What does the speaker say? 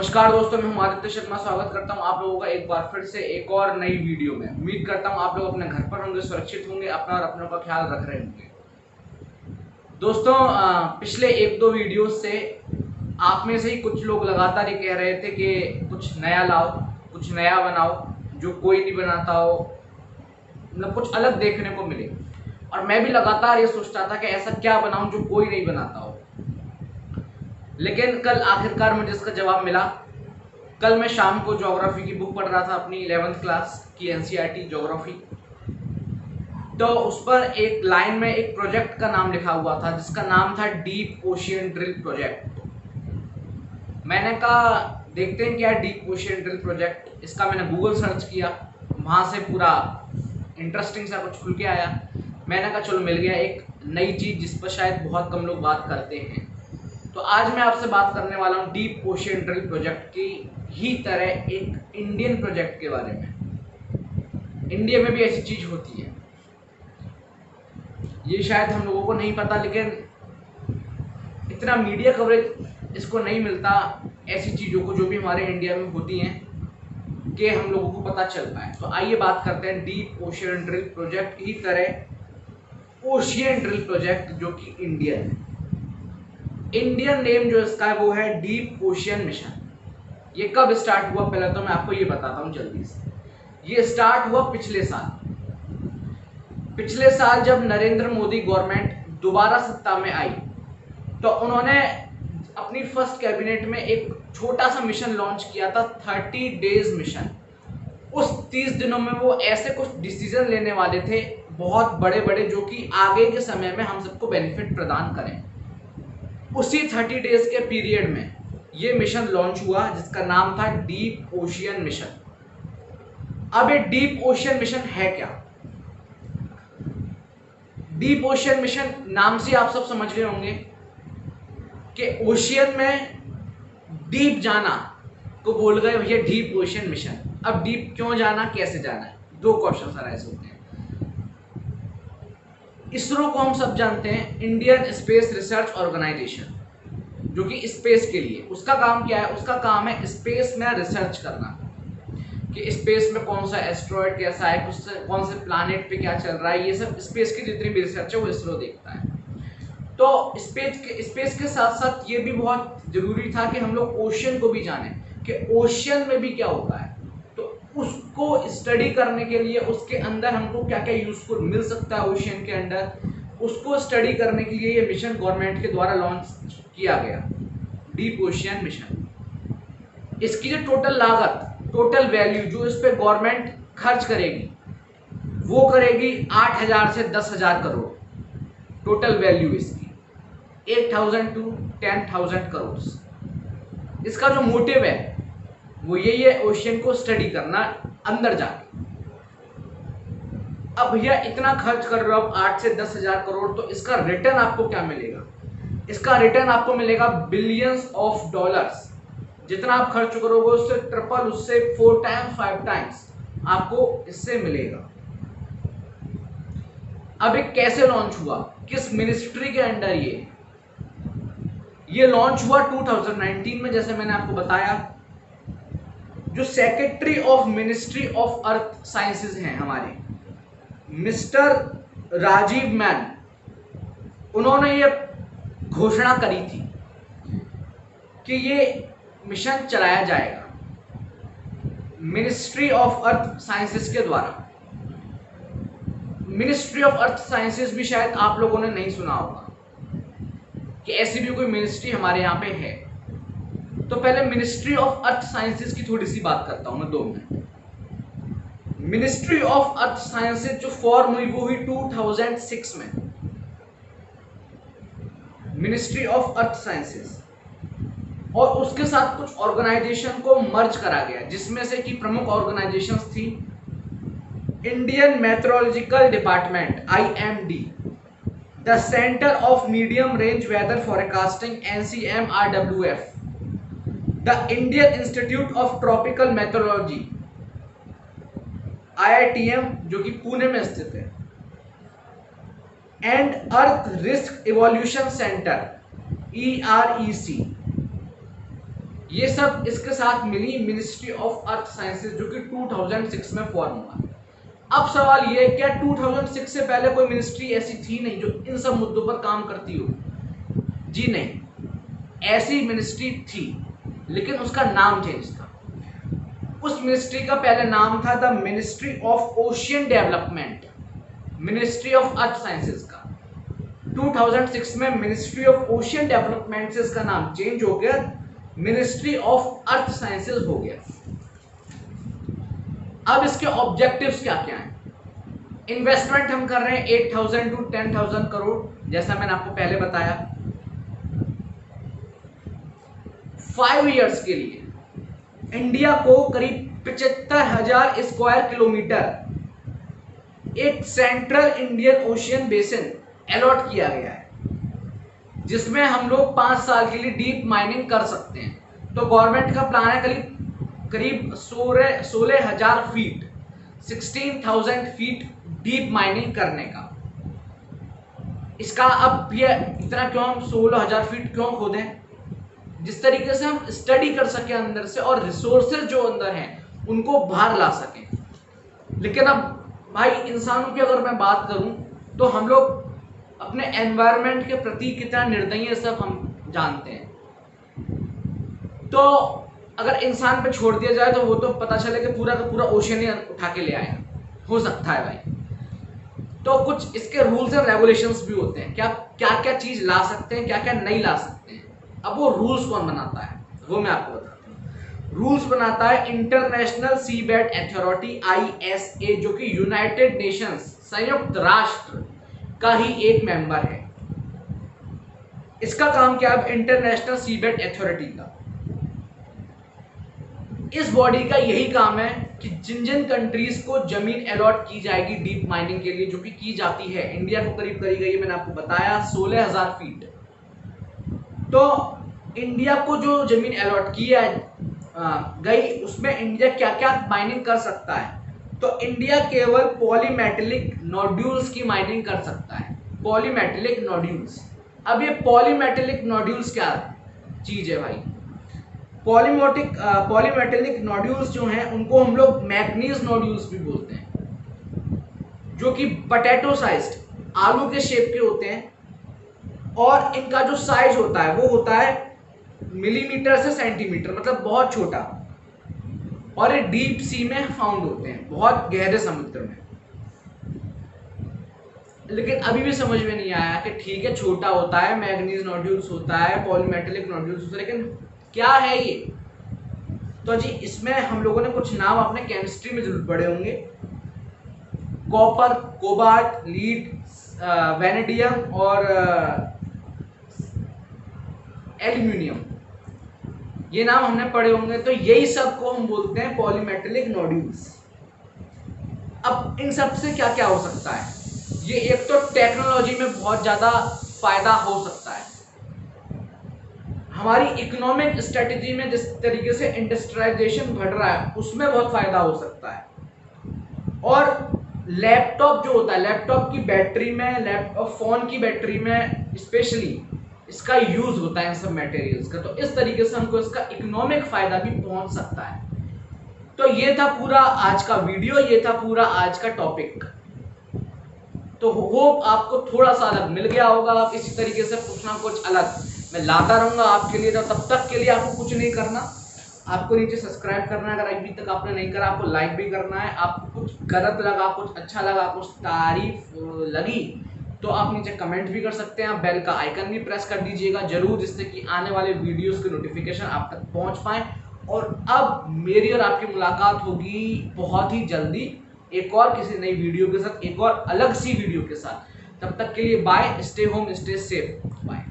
नमस्कार दोस्तों, मैं हूं आदित्य शर्मा। स्वागत करता हूं आप लोगों का एक बार फिर से एक और नई वीडियो में। उम्मीद करता हूं आप लोग अपने घर पर होंगे, सुरक्षित होंगे, अपना और अपनों का ख्याल रख रहे होंगे। दोस्तों, पिछले एक दो वीडियो से आप में से ही कुछ लोग लगातार ये कह रहे थे कि कुछ नया लाओ, कुछ नया बनाओ जो कोई नहीं बनाता हो, मतलब कुछ अलग देखने को मिले। और मैं भी लगातार ये सोचता था कि ऐसा क्या बनाऊं जो कोई नहीं बनाता हो। लेकिन कल आखिरकार मुझे इसका जवाब मिला। कल मैं शाम को ज्योग्राफी की बुक पढ़ रहा था, अपनी 11th क्लास की एनसीईआरटी ज्योग्राफी। तो उस पर एक लाइन में एक प्रोजेक्ट का नाम लिखा हुआ था जिसका नाम था डीप ओशियन ड्रिल प्रोजेक्ट। मैंने कहा देखते हैं क्या डीप ओशियन ड्रिल प्रोजेक्ट। इसका मैंने गूगल सर्च किया, वहाँ से पूरा इंटरेस्टिंग सा कुछ खुल के आया। मैंने कहा चलो मिल गया एक नई चीज़ जिस पर शायद बहुत कम लोग बात करते हैं। तो आज मैं आपसे बात करने वाला हूँ डीप ओशियन ड्रिल प्रोजेक्ट की ही तरह एक इंडियन प्रोजेक्ट के बारे में। इंडिया में भी ऐसी चीज़ होती है, ये शायद हम लोगों को नहीं पता, लेकिन इतना मीडिया कवरेज इसको नहीं मिलता ऐसी चीज़ों को जो भी हमारे इंडिया में होती हैं कि हम लोगों को पता चल पाए। तो आइए बात करते हैं डीप ओशियन ड्रिल प्रोजेक्ट की तरह ओशियन ड्रिल प्रोजेक्ट जो कि इंडियन है। इंडियन नेम जो इसका है वो है डीप ओशियन मिशन। ये कब स्टार्ट हुआ पहले तो मैं आपको ये बताता हूँ जल्दी से। ये स्टार्ट हुआ पिछले साल जब नरेंद्र मोदी गवर्नमेंट दोबारा सत्ता में आई तो उन्होंने अपनी फर्स्ट कैबिनेट में एक छोटा सा मिशन लॉन्च किया था, 30 डेज मिशन। उस 30 दिनों में वो ऐसे कुछ डिसीजन लेने वाले थे बहुत बड़े बड़े जो कि आगे के समय में हम सबको बेनिफिट प्रदान करें। उसी 30 डेज के पीरियड में ये मिशन लॉन्च हुआ जिसका नाम था डीप ओशियन मिशन। अब ये डीप ओशियन मिशन है क्या? डीप ओशियन मिशन नाम से आप सब समझ रहे होंगे कि ओशियन में डीप जाना को बोल गए भैया डीप ओशियन मिशन। अब डीप क्यों जाना, कैसे जाना है, दो क्वेश्चन अराइज होते हैं। इसरो को हम सब जानते हैं, इंडियन स्पेस रिसर्च ऑर्गेनाइजेशन, जो कि स्पेस के लिए उसका काम क्या है? उसका काम है स्पेस में रिसर्च करना कि स्पेस में कौन सा एस्ट्रॉयड कैसा है, कौन से प्लैनेट पे क्या चल रहा है। ये सब स्पेस की जितनी भी रिसर्च है वो इसरो देखता है। तो स्पेस के साथ साथ ये भी बहुत जरूरी था कि हम लोग ओशियन को भी जाने कि ओशियन में भी क्या होता है। तो उसको स्टडी करने के लिए उसके अंदर हमको क्या क्या यूजफुल मिल सकता है ओशियन के अंदर, उसको स्टडी करने के लिए ये मिशन गवर्नमेंट के द्वारा लॉन्च किया गया, डीप ओशियन मिशन। इसकी जो टोटल लागत, टोटल वैल्यू जो इस पे गवर्नमेंट खर्च करेगी वो करेगी 8,000 से 10,000 करोड़। टोटल वैल्यू इसकी 8,000 to 10,000 करोड़। इसका जो मोटिव है वो यही है, ओशियन को स्टडी करना अंदर जाके। अब भैया इतना खर्च कर रहे हो आप 8 से 10,000 करोड़, तो इसका रिटर्न आपको क्या मिलेगा? इसका रिटर्न आपको मिलेगा बिलियंस ऑफ डॉलर्स। जितना आप खर्च करोगे उससे ट्रिपल, उससे 4 टाइम्स 5 टाइम्स आपको इससे मिलेगा। अब ये कैसे लॉन्च हुआ, किस मिनिस्ट्री के अंडर? ये लॉन्च हुआ 2019 में, जैसे मैंने आपको बताया। जो secretary of ministry of earth sciences हैं हमारे, मिस्टर राजीव मैन, उन्होंने ये घोषणा करी थी कि ये मिशन चलाया जाएगा मिनिस्ट्री ऑफ अर्थ साइंसेज के द्वारा। मिनिस्ट्री ऑफ अर्थ साइंसेज भी शायद आप लोगों ने नहीं सुना होगा कि ऐसी भी कोई मिनिस्ट्री हमारे यहाँ पे है। तो पहले मिनिस्ट्री ऑफ अर्थ साइंसेज की थोड़ी सी बात करता हूं मैं 2 minute. Ministry of earth sciences जो फॉर्म हुई वो हुई 2006 में, मिनिस्ट्री ऑफ अर्थ साइंसेज। और उसके साथ कुछ ऑर्गेनाइजेशन को मर्ज करा गया जिसमें से कि प्रमुख ऑर्गेनाइजेशंस थी Indian meteorological department IMD, the centre of medium range weather forecasting NCMRWF, the Indian institute of tropical meteorology IITM जो कि पुणे में स्थित है, and earth risk evolution centre EREC। ये सब इसके साथ मिली मिनिस्ट्री ऑफ अर्थ साइंसेज जो कि 2006 में फॉर्म हुआ। अब सवाल ये क्या 2006 से पहले कोई मिनिस्ट्री ऐसी थी नहीं जो इन सब मुद्दों पर काम करती हो? जी नहीं, ऐसी मिनिस्ट्री थी, लेकिन उसका नाम चेंज था। उस मिनिस्ट्री का पहले नाम था the ministry of ocean development, ministry of earth sciences का। 2006 में मिनिस्ट्री ऑफ ओशियन डेवलपमेंट से इसका नाम चेंज हो गया, मिनिस्ट्री ऑफ अर्थ साइंसेज हो गया। अब इसके ऑब्जेक्टिव्स क्या क्या हैं? इन्वेस्टमेंट हम कर रहे हैं 8,000 to 10,000 करोड़, जैसा मैंने आपको पहले बताया। 5 इयर्स के लिए इंडिया को करीब 75,000 स्क्वायर किलोमीटर एक central Indian ocean basin allot किया गया है, जिसमें हम लोग 5 साल के लिए डीप माइनिंग कर सकते हैं। तो गवर्नमेंट का प्लान है करीब 16,000 फीट, 16,000 फीट डीप माइनिंग करने का। इसका अब ये इतना क्यों, हम 16,000 फीट क्यों खोदें? जिस तरीके से हम स्टडी कर सकें अंदर से और रिसोर्सेज जो अंदर हैं उनको बाहर ला सकें। लेकिन अब भाई इंसानों की अगर मैं बात करूं तो हम लोग अपने एनवायरनमेंट के प्रति कितना निर्दयी है सब हम जानते हैं। तो अगर इंसान पे छोड़ दिया जाए तो वो तो पता चले कि पूरा का पूरा ओशियन ही उठा के ले आएगा, हो सकता है भाई। तो कुछ इसके रूल्स एंड रेगुलेशंस भी होते हैं, क्या क्या चीज ला सकते हैं, क्या क्या नहीं ला सकते हैं। अब वो रूल्स कौन बनाता है वो मैं आपको बताता हूँ। रूल्स बनाता है इंटरनेशनल सीबेड अथॉरिटी ISA, जो कि यूनाइटेड नेशंस, संयुक्त राष्ट्र का ही एक मेंबर है। इसका काम क्या है? इंटरनेशनल सीबेड अथॉरिटी का, इस बॉडी का यही काम है कि जिन जिन कंट्रीज को जमीन अलॉट की जाएगी डीप माइनिंग के लिए, जो कि की जाती है, इंडिया को करीब करी गई है, मैंने आपको बताया 16,000 फीट। तो इंडिया को जो जमीन अलॉट की गई उसमें इंडिया क्या क्या माइनिंग कर सकता है? तो इंडिया केवल पॉलीमेटेलिक नोड्यूल्स की माइनिंग कर सकता है। पॉलीमेटेलिक नोड्यूल्स, अब ये पॉलीमेटेलिक नोड्यूल्स क्या चीज है भाई? पॉलीमेटेलिक नोड्यूल्स जो हैं उनको हम लोग मैग्नीज नोड्यूल्स भी बोलते हैं, जो कि पोटैटो साइज्ड, आलू के शेप के होते हैं, और इनका जो साइज होता है वो होता है मिलीमीटर से सेंटीमीटर, मतलब बहुत छोटा, और ये डीप सी में फाउंड होते हैं, बहुत गहरे समुद्र में। लेकिन अभी भी समझ में नहीं आया कि ठीक है छोटा होता है, मैग्नीज नोड्यूल्स होता है, पॉलीमेटेलिक नोड्यूल्स होता है, लेकिन क्या है ये? तो जी इसमें हम लोगों ने कुछ नाम अपने केमिस्ट्री में जरूर पढ़े होंगे। कॉपर, कोबाल्ट, लीड, वेनेडियम और एल्यूमिनियम, ये नाम हमने पढ़े होंगे। तो यही सब को हम बोलते हैं पॉलीमेटेलिक नोड्यूल्स। अब इन सब से क्या क्या हो सकता है? ये एक तो टेक्नोलॉजी में बहुत ज्यादा फायदा हो सकता है, हमारी इकोनॉमिक स्ट्रेटेजी में जिस तरीके से इंडस्ट्रियलाइजेशन बढ़ रहा है उसमें बहुत फायदा हो सकता है। और लैपटॉप जो होता है, लैपटॉप की बैटरी में, लैपटॉप फोन की बैटरी में स्पेशली इसका यूज होता है इन सब मटेरियल्स का। तो इस तरीके से हमको इसका इकोनॉमिक फायदा भी पहुंच सकता है। तो ये था पूरा आज का वीडियो, ये था पूरा आज का टॉपिक। तो होप आपको थोड़ा सा अलग मिल गया होगा। आप इसी तरीके से कुछ ना कुछ अलग मैं लाता रहूंगा आपके लिए। तो तब तक के लिए आपको कुछ नहीं करना, आपको नीचे सब्सक्राइब करना है, अगर अभी तक आपने नहीं करा, आपको लाइक भी करना है। आपको कुछ गलत लगा, कुछ अच्छा लगा, कुछ तारीफ लगी तो आप नीचे कमेंट भी कर सकते हैं। बेल का आइकन भी प्रेस कर दीजिएगा जरूर, जिससे कि आने वाले वीडियोस के नोटिफिकेशन आप तक पहुंच पाए। और अब मेरी और आपकी मुलाकात होगी बहुत ही जल्दी एक और किसी नई वीडियो के साथ, एक और अलग सी वीडियो के साथ। तब तक के लिए bye, stay home, stay safe, bye.